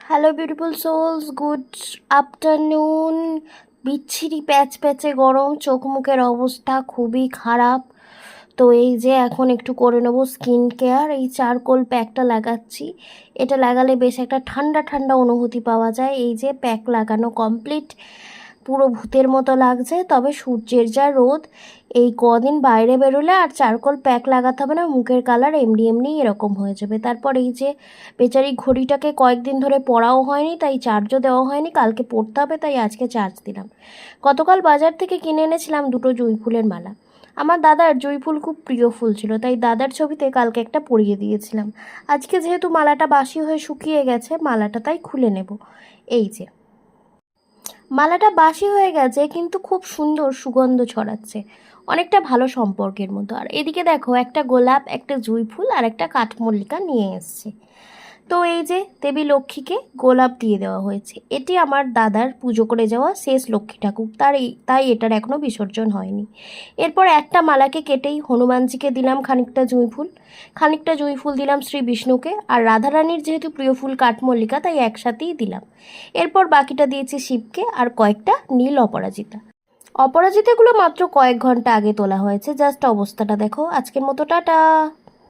Hello beautiful souls, good afternoon. বিচ্ছিরি প্যাচ প্যাচে গরম, চোখ মুখের অবস্থা খুবই খারাপ। তো এই যে এখন একটু করে নেবো স্কিন কেয়ার। এই চারকোল প্যাকটা লাগাচ্ছি। এটা লাগালে বেশ একটা ঠান্ডা ঠান্ডা অনুভূতি পাওয়া যায়। এই যে প্যাক লাগানো কমপ্লিট, পুরো ভূতের মতো লাগছে। তবে সূর্যের যা রোদ, এই কদিন বাইরে বেরোলে আর চারকোল প্যাক লাগাতে হবে না, মুখের কালার এমনি এমনি এরকম হয়ে যাবে। তারপর এই যে বেচারি ঘড়িটাকে কয়েকদিন ধরে পড়াও হয়নি, তাই চার্জও দেওয়া হয়নি। কালকে পড়তে হবে, তাই আজকে চার্জ দিলাম। গতকাল বাজার থেকে কিনে এনেছিলাম দুটো জুঁই ফুলের মালা। আমার দাদার জুঁই ফুল খুব প্রিয় ফুল ছিল, তাই দাদার ছবিতে কালকে একটা পরিয়ে দিয়েছিলাম। আজকে যেহেতু মালাটা বাসি হয়ে শুকিয়ে গেছে, মালাটা তাই খুলে নেব। এই যে মালাটা বাসি হয়ে গেছে, কিন্তু খুব সুন্দর সুগন্ধ ছড়াচ্ছে, অনেকটা ভালো সম্পর্কের মতো। আর এদিকে দেখো, একটা গোলাপ, একটা জুঁই ফুল আর একটা কাঠমল্লিকা নিয়ে এসছে। তো এই যে দেবী লক্ষ্মীকে গোলাপ দিয়ে দেওয়া হয়েছে। এটি আমার দাদার পুজো করে যাওয়া শেষ লক্ষ্মী ঠাকুর, তাই এটার এখনও বিসর্জন হয়নি। এরপর একটা মালাকে কেটেই হনুমানজিকে দিলাম খানিকটা জুঁই ফুল দিলাম শ্রী বিষ্ণুকে, আর রাধারানীর যেহেতু প্রিয় ফুল কাঠমল্লিকা, তাই একসাথেই দিলাম। এরপর বাকিটা দিয়েছি শিবকে আর কয়েকটা নীল অপরাজিতা। অপরাজিতাগুলো মাত্র কয়েক ঘন্টা আগে তোলা হয়েছে। জাস্ট অবস্থাটা দেখো। আজকের মতো টাটা।